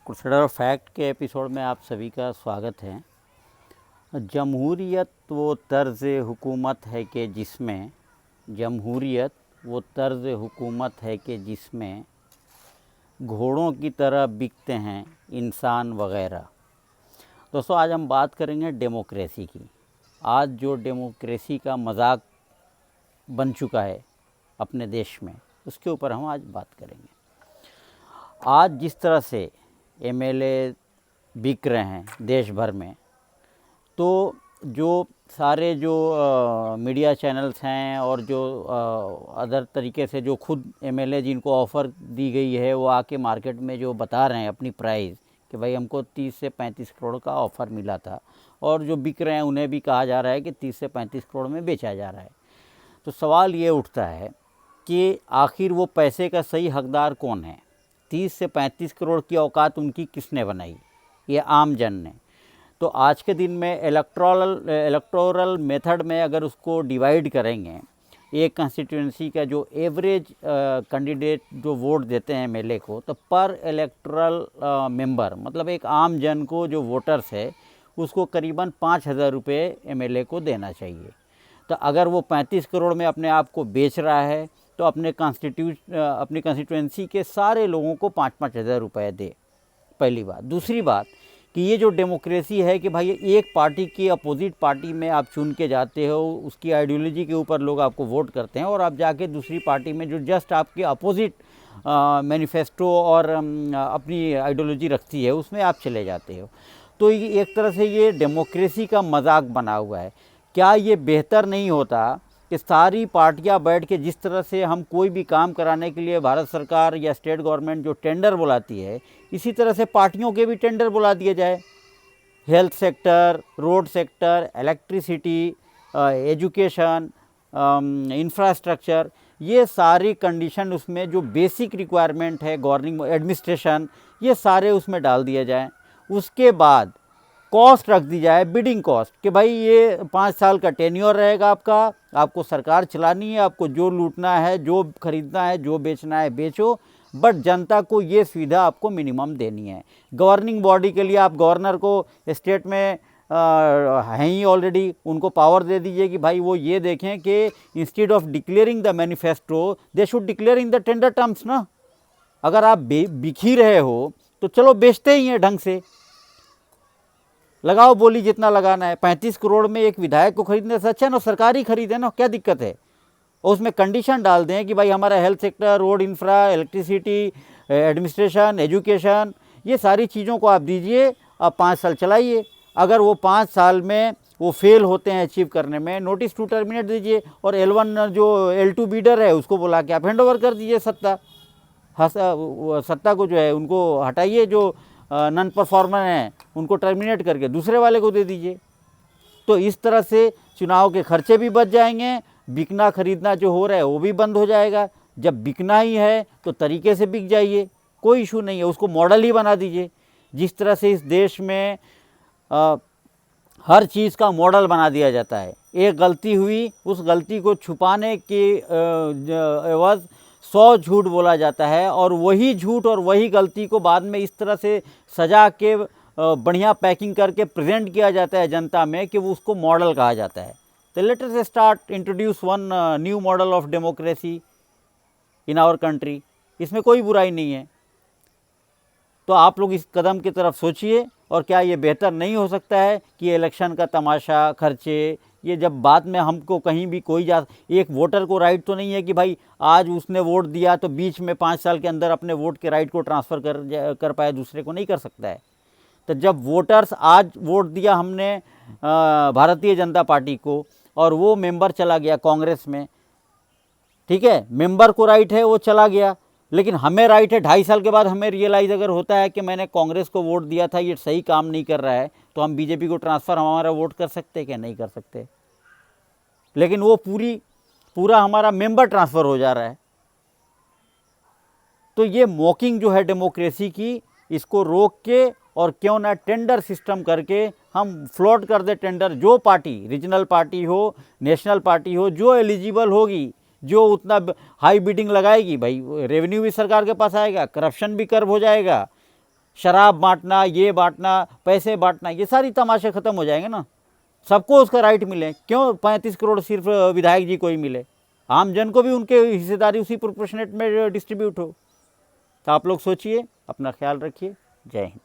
कुर्सडर fact के episode में आप सभी का स्वागत है। जमहूरियत वो तर्ज़ हुकूमत है कि जिसमें जमहूरियत वो तर्ज़ हुकूमत है कि जिसमें घोड़ों की तरह बिकते हैं इंसान वगैरह। दोस्तों, आज हम बात करेंगे डेमोक्रेसी की। आज जो डेमोक्रेसी का मजाक बन चुका है अपने देश में, उसके ऊपर हम आज बात करेंगे। आज जिस तरह से एमएलए बिक रहे हैं देश भर में, तो जो सारे जो मीडिया चैनल्स हैं और जो अदर तरीके से जो खुद एमएलए जिनको ऑफ़र दी गई है वो आके मार्केट में जो बता रहे हैं अपनी प्राइस कि भाई हमको 30 से 35 करोड़ का ऑफ़र मिला था, और जो बिक रहे हैं उन्हें भी कहा जा रहा है कि 30 से 35 करोड़ में बेचा जा रहा है। तो सवाल ये उठता है कि आखिर वो पैसे का सही हकदार कौन है? 30 से 35 करोड़ की औकात उनकी किसने बनाई? ये आम जन ने। तो आज के दिन में इलेक्टोरल मेथड में अगर उसको डिवाइड करेंगे, एक कंस्टिट्यूंसी का जो एवरेज कैंडिडेट जो वोट देते हैं एमएलए को, तो पर इलेक्टोरल मेंबर मतलब एक आम जन को जो वोटर्स है उसको करीबन 5,000 रुपये एमएलए को देना चाहिए। तो अगर वो 35 करोड़ में अपने आप को बेच रहा है तो अपनी कंस्टिट्यूंसी के सारे लोगों को 5-5 हज़ार रुपये दे। पहली बात। दूसरी बात कि ये जो डेमोक्रेसी है कि भाई एक पार्टी की अपोजिट पार्टी में आप चुन के जाते हो, उसकी आइडियोलॉजी के ऊपर लोग आपको वोट करते हैं, और आप जाके दूसरी पार्टी में जो जस्ट आपके अपोजिट मैनिफेस्टो और अपनी आइडियोलॉजी रखती है उसमें आप चले जाते हो। तो ये एक तरह से ये डेमोक्रेसी का मजाक बना हुआ है। क्या ये बेहतर नहीं होता कि सारी पार्टियां बैठ के, जिस तरह से हम कोई भी काम कराने के लिए भारत सरकार या स्टेट गवर्नमेंट जो टेंडर बुलाती है, इसी तरह से पार्टियों के भी टेंडर बुला दिए जाए। Health sector, road sector, electricity, education, infrastructure, ये सारी कंडीशन उसमें जो बेसिक रिक्वायरमेंट है, गवर्निंग एडमिनिस्ट्रेशन, ये सारे उसमें डाल दिए जाएँ। उसके बाद कॉस्ट रख दी जाए, बिडिंग कॉस्ट, कि भाई ये 5 साल का टेन्योर रहेगा आपका, आपको सरकार चलानी है, आपको जो लूटना है, जो खरीदना है, जो बेचना है बेचो, बट जनता को ये सुविधा आपको मिनिमम देनी है। गवर्निंग बॉडी के लिए आप गवर्नर को स्टेट में हैं ही ऑलरेडी, उनको पावर दे दीजिए कि भाई वो ये देखें कि instead of declaring the manifesto they should declaring the tender terms ना। अगर आप बिक ही रहे हो तो चलो बेचते ही हैं ढंग से, लगाओ बोली जितना लगाना है। 35 करोड़ में एक विधायक को खरीदने से अच्छा ना सरकारी खरीदे ना, क्या दिक्कत है? और उसमें कंडीशन डाल दें कि भाई हमारा health sector, road infra, electricity, administration, education, ये सारी चीज़ों को आप दीजिए, आप 5 साल चलाइए। अगर वो 5 साल में वो फेल होते हैं अचीव करने में, नोटिस टू टर्मिनेट दीजिए, और L1 जो L2 बीडर है उसको बुला के आप हैंड ओवर कर दीजिए सत्ता को, जो है उनको हटाइए, जो नॉन परफॉर्मर हैं उनको टर्मिनेट करके दूसरे वाले को दे दीजिए। तो इस तरह से चुनाव के खर्चे भी बच जाएंगे, बिकना खरीदना जो हो रहा है वो भी बंद हो जाएगा। जब बिकना ही है तो तरीके से बिक जाइए, कोई इशू नहीं है, उसको मॉडल ही बना दीजिए। जिस तरह से इस देश में हर चीज़ का मॉडल बना दिया जाता है। एक गलती हुई, उस गलती को छुपाने के एवज 100 झूठ बोला जाता है, और वही झूठ और वही गलती को बाद में इस तरह से सजा के बढ़िया पैकिंग करके प्रेजेंट किया जाता है जनता में कि वो उसको मॉडल कहा जाता है। तो let us start introduce one new model of democracy in our country. इसमें कोई बुराई नहीं है। तो आप लोग इस कदम की तरफ सोचिए। और क्या ये बेहतर नहीं हो सकता है कि इलेक्शन का तमाशा, खर्चे, ये जब बाद में हमको कहीं भी कोई एक वोटर को राइट तो नहीं है कि भाई आज उसने वोट दिया तो बीच में 5 साल के अंदर अपने वोट के राइट को ट्रांसफ़र कर पाए दूसरे को, नहीं कर सकता है। तो जब वोटर्स आज वोट दिया हमने भारतीय जनता पार्टी को, और वो मेंबर चला गया कांग्रेस में, ठीक है, मेंबर को राइट है, वो चला गया, लेकिन हमें राइट है 2.5 साल के बाद हमें रियलाइज़ अगर होता है कि मैंने कांग्रेस को वोट दिया था, ये सही काम नहीं कर रहा है, तो हम बीजेपी को ट्रांसफ़र हमारा वोट कर सकते हैं क्या? नहीं कर सकते। लेकिन वो पूरा हमारा मेंबर ट्रांसफ़र हो जा रहा है। तो ये मॉकिंग जो है डेमोक्रेसी की, इसको रोक के, और क्यों ना टेंडर सिस्टम करके हम फ्लोट कर दे टेंडर। जो पार्टी, रीजनल पार्टी हो, नेशनल पार्टी हो, जो एलिजिबल होगी, जो उतना हाई बिडिंग लगाएगी, भाई रेवेन्यू भी सरकार के पास आएगा, करप्शन भी कर्व हो जाएगा, शराब बांटना, ये बांटना, पैसे बांटना, ये सारी तमाशे ख़त्म हो जाएंगे ना। सबको उसका राइट मिले, क्यों 35 करोड़ सिर्फ विधायक जी को ही मिले, आम जन को भी उनके हिस्सेदारी उसी प्रोपोर्शनेट में डिस्ट्रीब्यूट हो। तो आप लोग सोचिए, अपना ख्याल रखिए। जय हिंद।